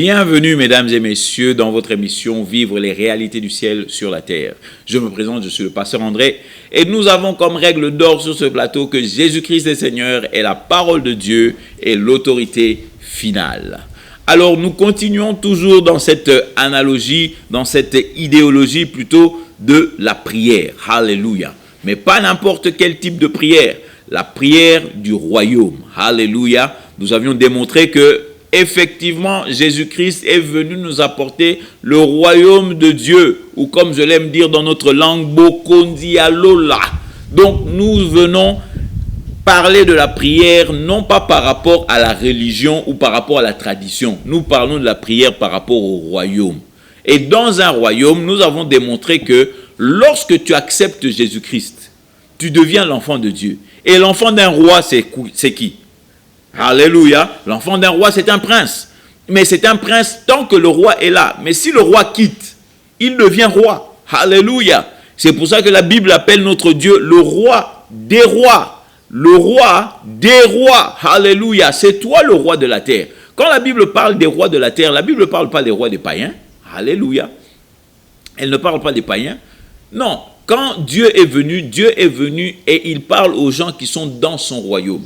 Bienvenue mesdames et messieurs dans votre émission Vivre les réalités du ciel sur la terre. Je me présente, je suis le pasteur André et nous avons comme règle d'or sur ce plateau que Jésus-Christ le Seigneur est la parole de Dieu et l'autorité finale. Alors nous continuons toujours dans cette analogie, dans cette idéologie plutôt de la prière. Alléluia. Mais pas n'importe quel type de prière. La prière du royaume. Alléluia. Nous avions démontré que effectivement, Jésus-Christ est venu nous apporter le royaume de Dieu, ou comme je l'aime dire dans notre langue, Bokondialola. Donc, nous venons parler de la prière, non pas par rapport à la religion ou par rapport à la tradition. Nous parlons de la prière par rapport au royaume. Et dans un royaume, nous avons démontré que lorsque tu acceptes Jésus-Christ, tu deviens l'enfant de Dieu. Et l'enfant d'un roi, c'est qui? Alléluia. L'enfant d'un roi, c'est un prince. Mais c'est un prince tant que le roi est là. Mais si le roi quitte, il devient roi. Alléluia. C'est pour ça que la Bible appelle notre Dieu le roi des rois. Le roi des rois. Alléluia. C'est toi le roi de la terre. Quand la Bible parle des rois de la terre, la Bible ne parle pas des rois des païens. Alléluia. Elle ne parle pas des païens. Non. Quand Dieu est venu et il parle aux gens qui sont dans son royaume.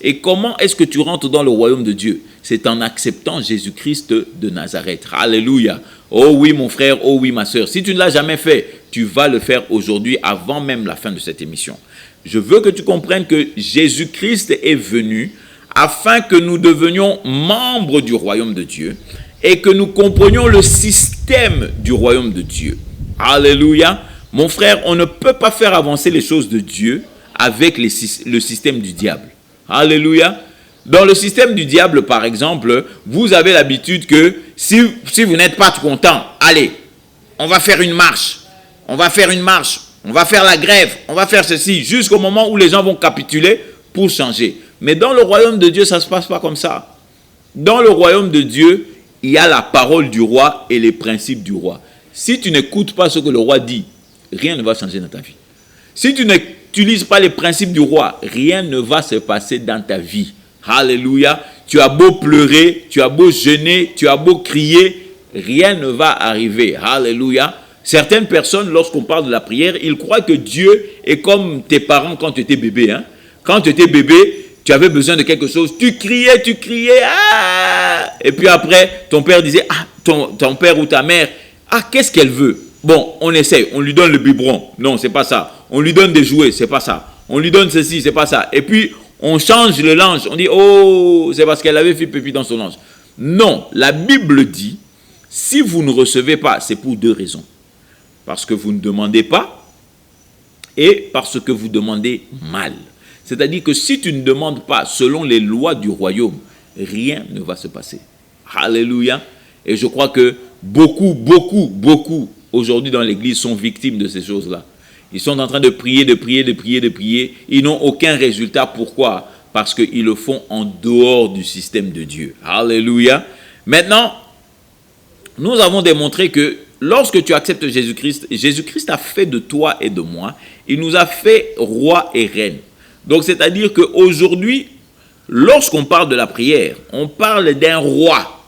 Et comment est-ce que tu rentres dans le royaume de Dieu? C'est en acceptant Jésus-Christ de Nazareth. Alléluia. Oh oui mon frère, oh oui ma soeur. Si tu ne l'as jamais fait, tu vas le faire aujourd'hui avant même la fin de cette émission. Je veux que tu comprennes que Jésus-Christ est venu afin que nous devenions membres du royaume de Dieu et que nous comprenions le système du royaume de Dieu. Alléluia. Mon frère, on ne peut pas faire avancer les choses de Dieu avec le système du diable. Alléluia. Dans le système du diable, par exemple, vous avez l'habitude que si vous n'êtes pas content, allez, on va faire une marche, on va faire la grève, on va faire ceci, jusqu'au moment où les gens vont capituler pour changer. Mais dans le royaume de Dieu, ça ne se passe pas comme ça. Dans le royaume de Dieu, il y a la parole du roi et les principes du roi. Si tu n'écoutes pas ce que le roi dit, rien ne va changer dans ta vie. Si tu n'utilises pas les principes du roi, rien ne va se passer dans ta vie. Alléluia. Tu as beau pleurer, tu as beau jeûner, tu as beau crier, rien ne va arriver. Alléluia. Certaines personnes, lorsqu'on parle de la prière, ils croient que Dieu est comme tes parents quand tu étais bébé. Hein? Quand tu étais bébé, tu avais besoin de quelque chose, tu criais, ah! Et puis après, ton père disait, ah, ton père ou ta mère, ah, qu'est-ce qu'elle veut? Bon, on essaye, on lui donne le biberon. Non, c'est pas ça. On lui donne des jouets, c'est pas ça. On lui donne ceci, c'est pas ça. Et puis, on change le linge. On dit, oh, c'est parce qu'elle avait fait pipi dans son linge. Non, la Bible dit, si vous ne recevez pas, c'est pour deux raisons. Parce que vous ne demandez pas et parce que vous demandez mal. C'est-à-dire que si tu ne demandes pas selon les lois du royaume, rien ne va se passer. Alléluia. Et je crois que beaucoup aujourd'hui dans l'église sont victimes de ces choses-là. Ils sont en train de prier. Ils n'ont aucun résultat. Pourquoi? Parce qu'ils le font en dehors du système de Dieu. Alléluia. Maintenant, nous avons démontré que lorsque tu acceptes Jésus-Christ, Jésus-Christ a fait de toi et de moi, il nous a fait roi et reine. Donc, c'est-à-dire qu'aujourd'hui, lorsqu'on parle de la prière, on parle d'un roi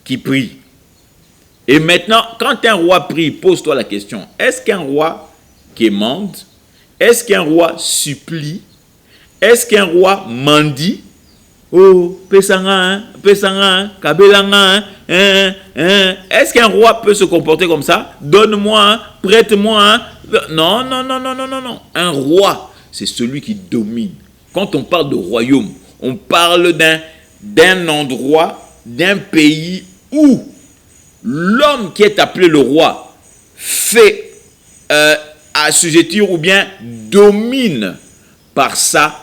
qui prie. Et maintenant, quand un roi prie, pose-toi la question, est-ce qu'un roi quémande? Est-ce qu'un roi supplie? Est-ce qu'un roi mendie? Oh, pesanga, kabelanga, Est-ce qu'un roi peut se comporter comme ça? Donne-moi, prête-moi. Non. Un roi, c'est celui qui domine. Quand on parle de royaume, on parle d'un endroit, d'un pays où l'homme qui est appelé le roi fait assujettir ou bien domine par sa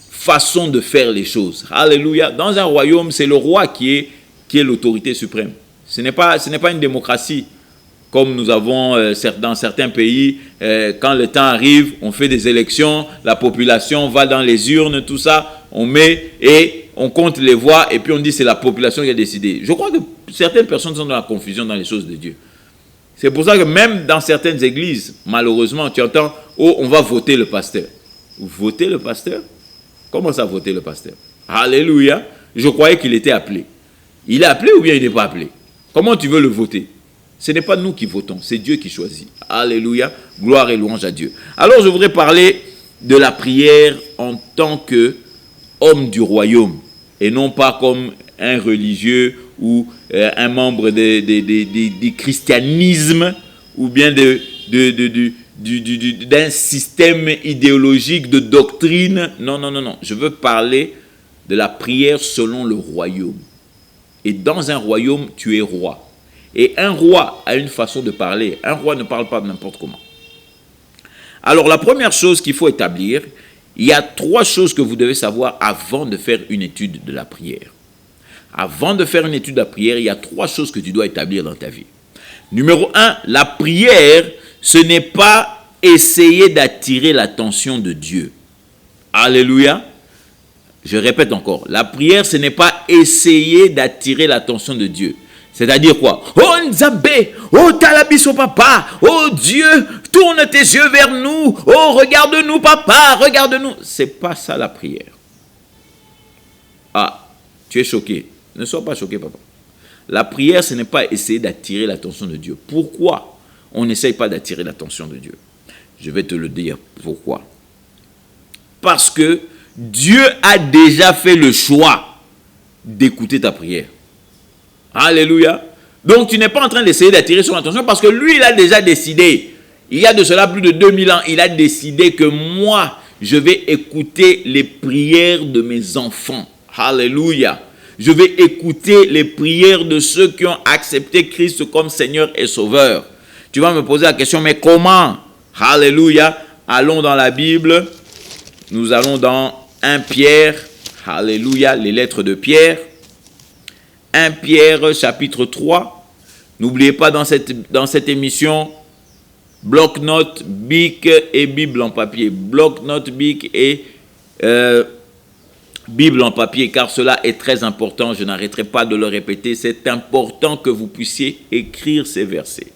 façon de faire les choses. Alléluia. Dans un royaume, c'est le roi qui est l'autorité suprême. Ce n'est pas une démocratie comme nous avons dans certains pays. Quand le temps arrive, on fait des élections, la population va dans les urnes, tout ça, on met et on compte les voix et puis on dit c'est la population qui a décidé. Je crois que certaines personnes sont dans la confusion dans les choses de Dieu. C'est pour ça que même dans certaines églises, malheureusement, tu entends, oh, on va voter le pasteur. Voter le pasteur? Comment ça, voter le pasteur? Alléluia. Je croyais qu'il était appelé. Il est appelé ou bien il n'est pas appelé? Comment tu veux le voter? Ce n'est pas nous qui votons, c'est Dieu qui choisit. Alléluia, gloire et louange à Dieu. Alors je voudrais parler de la prière en tant qu'homme du royaume et non pas comme un religieux ou un membre du christianisme ou bien d'un système idéologique de doctrine. Non, non, non, non. Je veux parler de la prière selon le royaume. Et dans un royaume, tu es roi. Et un roi a une façon de parler. Un roi ne parle pas n'importe comment. Alors, la première chose qu'il faut établir, il y a 3 choses que vous devez savoir avant de faire une étude de la prière. Avant de faire une étude de la prière, il y a 3 choses que tu dois établir dans ta vie. Numéro 1, la prière, ce n'est pas essayer d'attirer l'attention de Dieu. Alléluia. Je répète encore, la prière, ce n'est pas essayer d'attirer l'attention de Dieu. C'est-à-dire quoi? Oh Nzambé, oh Talabiso papa, oh Dieu, tourne tes yeux vers nous, oh regarde-nous papa, regarde-nous. C'est pas ça la prière. Ah, tu es choqué. Ne sois pas choqué papa. La prière, ce n'est pas essayer d'attirer l'attention de Dieu. Pourquoi on n'essaye pas d'attirer l'attention de Dieu? Je vais te le dire pourquoi. Parce que Dieu a déjà fait le choix d'écouter ta prière. Alléluia. Donc tu n'es pas en train d'essayer d'attirer son attention parce que lui, il a déjà décidé. Il y a de cela plus de 2000 ans, il a décidé que moi, je vais écouter les prières de mes enfants. Alléluia. Je vais écouter les prières de ceux qui ont accepté Christ comme Seigneur et Sauveur. Tu vas me poser la question, mais comment? Alléluia. Allons dans la Bible. Nous allons dans 1 Pierre. Alléluia. Les lettres de Pierre. 1 Pierre chapitre 3. N'oubliez pas dans cette émission, bloc-notes, bic et Bible en papier. Bloc-notes, bic et Bible en papier, car cela est très important. Je n'arrêterai pas de le répéter. C'est important que vous puissiez écrire ces versets.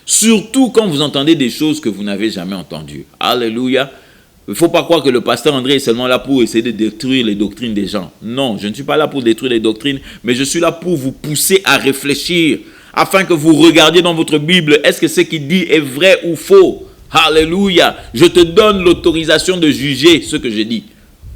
Surtout quand vous entendez des choses que vous n'avez jamais entendues. Alléluia. Il ne faut pas croire que le pasteur André est seulement là pour essayer de détruire les doctrines des gens. Non, je ne suis pas là pour détruire les doctrines, mais je suis là pour vous pousser à réfléchir, afin que vous regardiez dans votre Bible, est-ce que ce qu'il dit est vrai ou faux? Alléluia. Je te donne l'autorisation de juger ce que je dis.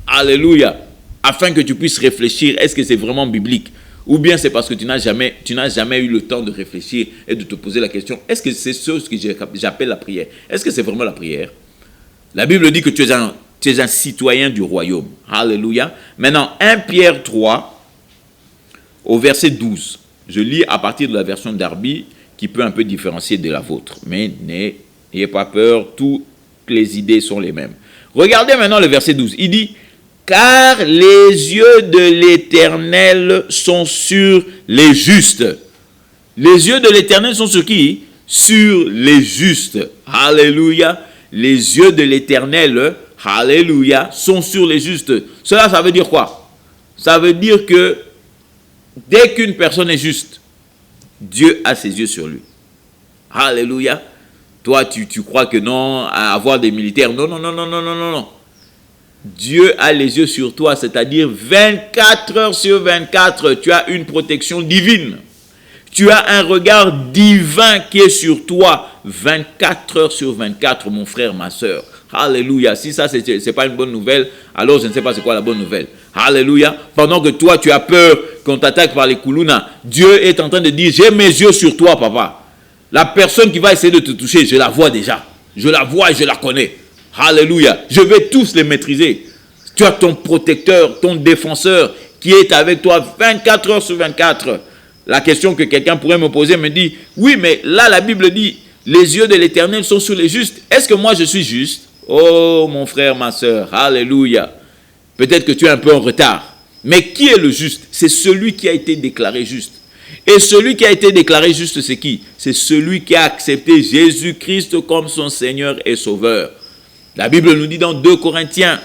Alléluia. Afin que tu puisses réfléchir, est-ce que c'est vraiment biblique? Ou bien c'est parce que tu n'as jamais eu le temps de réfléchir et de te poser la question, est-ce que c'est ce que j'appelle la prière? Est-ce que c'est vraiment la prière? La Bible dit que tu es un citoyen du royaume. Alléluia. Maintenant, 1 Pierre 3, au verset 12. Je lis à partir de la version Darby, qui peut un peu différencier de la vôtre. Mais n'ayez pas peur, toutes les idées sont les mêmes. Regardez maintenant le verset 12. Il dit, « Car les yeux de l'Éternel sont sur les justes. » Les yeux de l'Éternel sont sur qui? Sur les justes. Alléluia. Les yeux de l'Éternel, alléluia, sont sur les justes. Cela, ça veut dire quoi? Ça veut dire que dès qu'une personne est juste, Dieu a ses yeux sur lui. Alléluia. Toi, tu crois que non, à avoir des militaires. Non, non, non, non, non, non, non, non. Dieu a les yeux sur toi, c'est-à-dire 24 heures sur 24, tu as une protection divine. Tu as un regard divin qui est sur toi 24 heures sur 24, mon frère, ma soeur. Alléluia. Si ça, c'est pas une bonne nouvelle, alors je ne sais pas c'est quoi la bonne nouvelle. Alléluia. Pendant que toi, tu as peur qu'on t'attaque par les koulouna, Dieu est en train de dire, j'ai mes yeux sur toi, papa. La personne qui va essayer de te toucher, je la vois déjà. Je la vois et je la connais. Alléluia. Je vais tous les maîtriser. Tu as ton protecteur, ton défenseur qui est avec toi 24 heures sur 24. La question que quelqu'un pourrait me poser me dit, oui, mais là, la Bible dit, les yeux de l'Éternel sont sur les justes. Est-ce que moi, je suis juste? Oh, mon frère, ma soeur, alléluia. Peut-être que tu es un peu en retard. Mais qui est le juste? C'est celui qui a été déclaré juste. Et celui qui a été déclaré juste, c'est qui? C'est celui qui a accepté Jésus-Christ comme son Seigneur et Sauveur. La Bible nous dit dans 2 Corinthiens,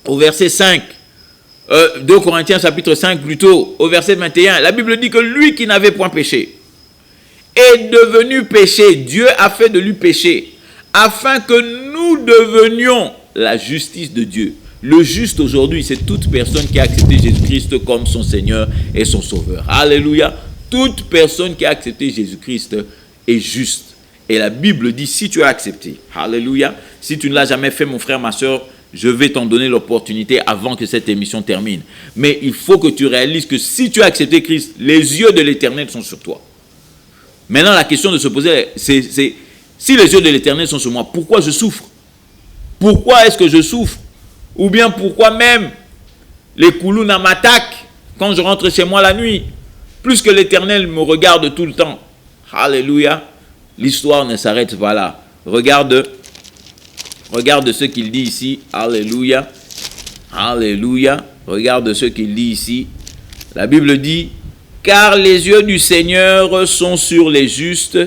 au verset 5, 2 Corinthiens chapitre 5 plutôt, au verset 21, la Bible dit que lui qui n'avait point péché est devenu péché. Dieu a fait de lui péché, afin que nous devenions la justice de Dieu. Le juste aujourd'hui, c'est toute personne qui a accepté Jésus-Christ comme son Seigneur et son Sauveur. Alléluia. Toute personne qui a accepté Jésus-Christ est juste. Et la Bible dit, si tu as accepté, alléluia, si tu ne l'as jamais fait, mon frère, ma soeur, je vais t'en donner l'opportunité avant que cette émission termine. Mais il faut que tu réalises que si tu as accepté Christ, les yeux de l'Éternel sont sur toi. Maintenant, la question de se poser, c'est si les yeux de l'Éternel sont sur moi, pourquoi je souffre? Pourquoi est-ce que je souffre? Ou bien pourquoi même les koulouna m'attaquent quand je rentre chez moi la nuit? Plus que l'Éternel me regarde tout le temps. Alléluia. L'histoire ne s'arrête pas là. Regarde ce qu'il dit ici. Alléluia. Alléluia. Regarde ce qu'il dit ici. La Bible dit, car les yeux du Seigneur sont sur les justes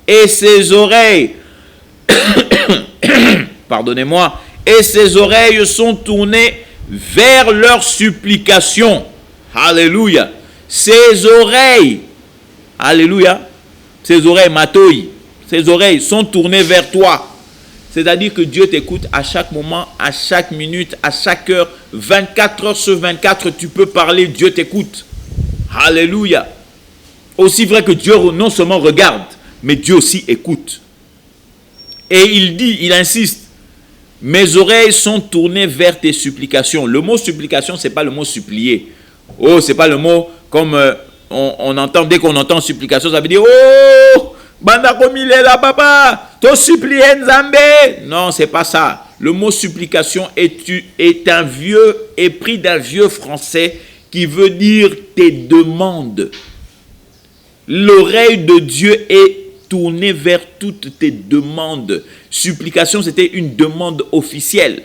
et ses oreilles, pardonnez-moi, et ses oreilles sont tournées vers leurs supplications. Alléluia. Ses oreilles, alléluia, ses oreilles, matoi, ses oreilles sont tournées vers toi. C'est-à-dire que Dieu t'écoute à chaque moment, à chaque minute, à chaque heure, 24 heures sur 24, tu peux parler, Dieu t'écoute. Alléluia. Aussi vrai que Dieu non seulement regarde, mais Dieu aussi écoute. Et il dit, il insiste, mes oreilles sont tournées vers tes supplications. Le mot supplication, ce n'est pas le mot supplier. Oh, ce n'est pas le mot comme on entend, dès qu'on entend supplication, ça veut dire, oh, banda komile la papa, to supplier Nzambe. Non, ce n'est pas ça. Le mot supplication est un vieux, est pris d'un vieux français qui veut dire tes demandes. L'oreille de Dieu est tournée vers toutes tes demandes. Supplication, c'était une demande officielle.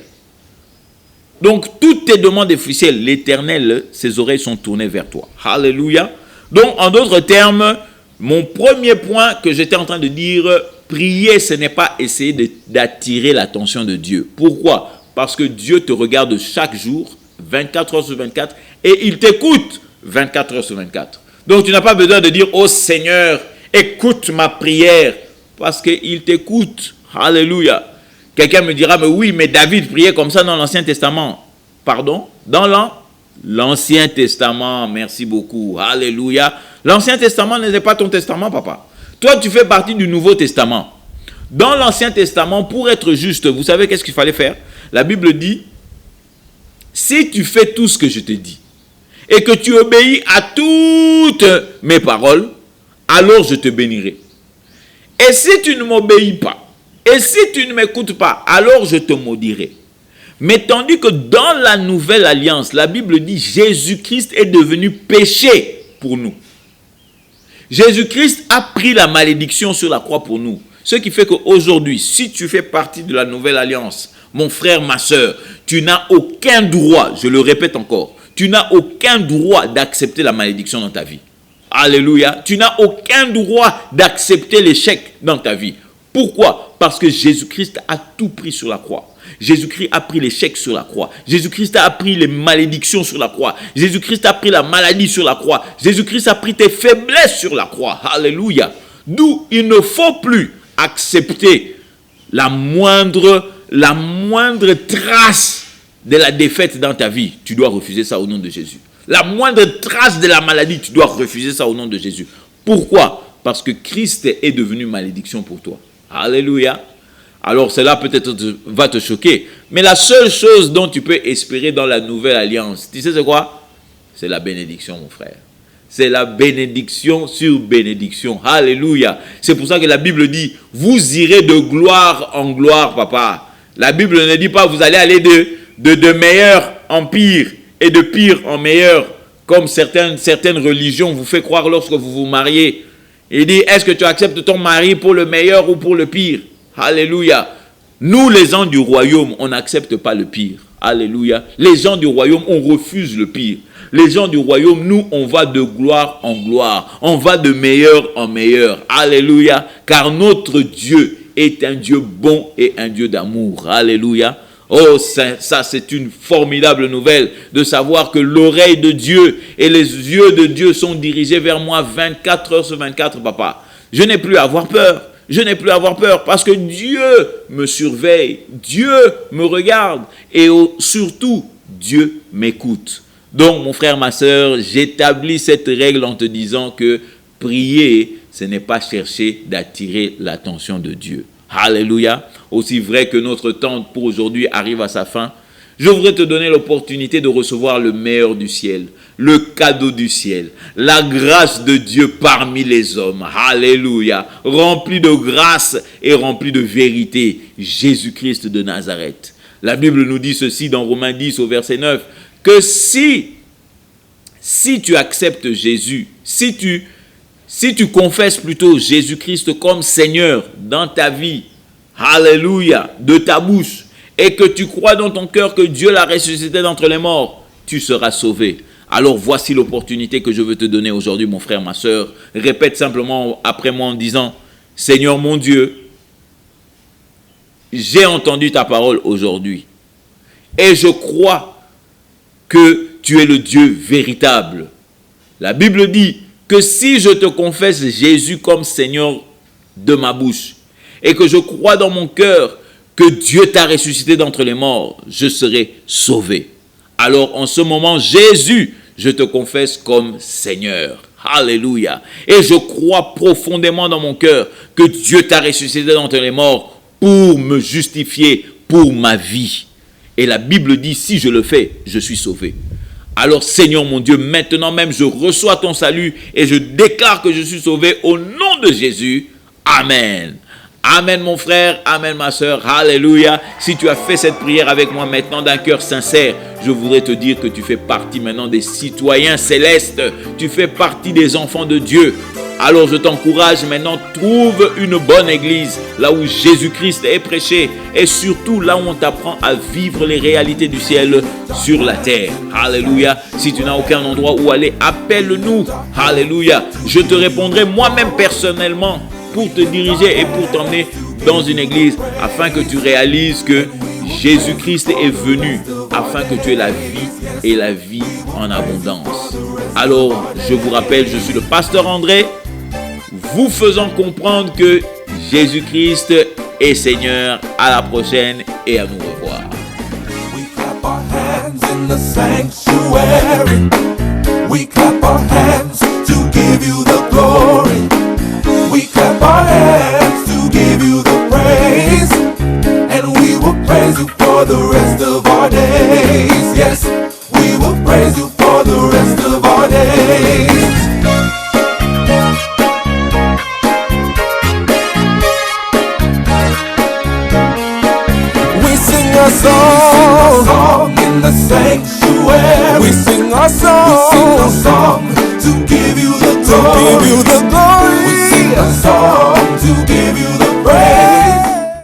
Donc, toutes tes demandes officielles, l'Éternel, ses oreilles sont tournées vers toi. Alléluia. Donc, en d'autres termes, mon premier point que j'étais en train de dire, prier, ce n'est pas essayer d'attirer l'attention de Dieu. Pourquoi? Parce que Dieu te regarde chaque jour, 24 heures sur 24, et il t'écoute 24 heures sur 24. Donc, tu n'as pas besoin de dire, oh Seigneur, écoute ma prière, parce qu'il t'écoute. Alléluia. Quelqu'un me dira, mais oui, mais David priait comme ça dans l'Ancien Testament. Pardon? Dans l'Ancien Testament, merci beaucoup. Alléluia. L'Ancien Testament n'est pas ton testament, papa. Toi, tu fais partie du Nouveau Testament. Dans l'Ancien Testament, pour être juste, vous savez qu'est-ce qu'il fallait faire? La Bible dit, si tu fais tout ce que je te dis, et que tu obéis à toutes mes paroles, alors je te bénirai. Et si tu ne m'obéis pas, et si tu ne m'écoutes pas, alors je te maudirai. Mais tandis que dans la nouvelle alliance, la Bible dit, Jésus-Christ est devenu péché pour nous. Jésus-Christ a pris la malédiction sur la croix pour nous. Ce qui fait qu'aujourd'hui, si tu fais partie de la nouvelle alliance, mon frère, ma soeur, tu n'as aucun droit, je le répète encore, tu n'as aucun droit d'accepter la malédiction dans ta vie. Alléluia. Tu n'as aucun droit d'accepter l'échec dans ta vie. Pourquoi? Parce que Jésus-Christ a tout pris sur la croix. Jésus-Christ a pris l'échec sur la croix. Jésus-Christ a pris les malédictions sur la croix. Jésus-Christ a pris la maladie sur la croix. Jésus-Christ a pris tes faiblesses sur la croix. Alléluia. D'où il ne faut plus accepter la moindre trace de la défaite dans ta vie. Tu dois refuser ça au nom de Jésus. La moindre trace de la maladie, tu dois refuser ça au nom de Jésus. Pourquoi? Parce que Christ est devenu malédiction pour toi. Alléluia. Alors cela peut-être va te choquer. Mais la seule chose dont tu peux espérer dans la nouvelle alliance, tu sais c'est quoi? C'est la bénédiction, mon frère. C'est la bénédiction sur bénédiction. Alléluia. C'est pour ça que la Bible dit, vous irez de gloire en gloire, papa. La Bible ne dit pas, vous allez aller de meilleur en pire et de pire en meilleur, comme certaines religions vous font croire lorsque vous vous mariez. Il dit, est-ce que tu acceptes ton mari pour le meilleur ou pour le pire? Alléluia. Nous, les gens du royaume, on n'accepte pas le pire. Alléluia. Les gens du royaume, on refuse le pire. Les gens du royaume, nous, on va de gloire en gloire. On va de meilleur en meilleur. Alléluia. Car notre Dieu est un Dieu bon et un Dieu d'amour. Alléluia. Oh, ça c'est une formidable nouvelle de savoir que l'oreille de Dieu et les yeux de Dieu sont dirigés vers moi 24 heures sur 24, papa. Je n'ai plus à avoir peur. je n'ai plus à avoir peur parce que Dieu me surveille, Dieu me regarde et surtout, Dieu m'écoute. Donc, mon frère, ma soeur, j'établis cette règle en te disant que prier, ce n'est pas chercher d'attirer l'attention de Dieu. Alléluia. Aussi vrai que notre temps pour aujourd'hui arrive à sa fin, je voudrais te donner l'opportunité de recevoir le meilleur du ciel, le cadeau du ciel, la grâce de Dieu parmi les hommes. Alléluia. Rempli de grâce et rempli de vérité, Jésus-Christ de Nazareth. La Bible nous dit ceci dans Romains 10 au verset 9, que si tu acceptes Jésus, si tu confesses plutôt Jésus-Christ comme Seigneur dans ta vie, alléluia, de ta bouche, et que tu crois dans ton cœur que Dieu l'a ressuscité d'entre les morts, tu seras sauvé. Alors voici l'opportunité que je veux te donner aujourd'hui, mon frère, ma soeur. Répète simplement après moi en disant, Seigneur mon Dieu, j'ai entendu ta parole aujourd'hui et je crois que tu es le Dieu véritable. La Bible dit que si je te confesse Jésus comme Seigneur de ma bouche et que je crois dans mon cœur que Dieu t'a ressuscité d'entre les morts, je serai sauvé. Alors en ce moment, Jésus, je te confesse comme Seigneur. Alléluia. Et je crois profondément dans mon cœur que Dieu t'a ressuscité d'entre les morts pour me justifier, pour ma vie. Et la Bible dit, si je le fais, je suis sauvé. Alors Seigneur mon Dieu, maintenant même, je reçois ton salut et je déclare que je suis sauvé au nom de Jésus. Amen. Amen mon frère, amen ma soeur, alléluia. Si tu as fait cette prière avec moi maintenant d'un cœur sincère, je voudrais te dire que tu fais partie maintenant des citoyens célestes. Tu fais partie des enfants de Dieu. Alors je t'encourage maintenant, trouve une bonne église, là où Jésus-Christ est prêché et surtout là où on t'apprend à vivre les réalités du ciel sur la terre. Alléluia. Si tu n'as aucun endroit où aller, appelle-nous. Alléluia. Je te répondrai moi-même personnellement pour te diriger et pour t'emmener dans une église afin que tu réalises que Jésus-Christ est venu afin que tu aies la vie et la vie en abondance. Alors, je vous rappelle, je suis le pasteur André, vous faisant comprendre que Jésus-Christ est Seigneur. À la prochaine et à nous revoir. We clap our hands in the sanctuary. We clap our hands to give you the glory. We clap our hands to give you the praise. And we will praise you for the rest of our days. Yes, we will praise you for the rest of our days. We sing a song in the sanctuary. We sing a song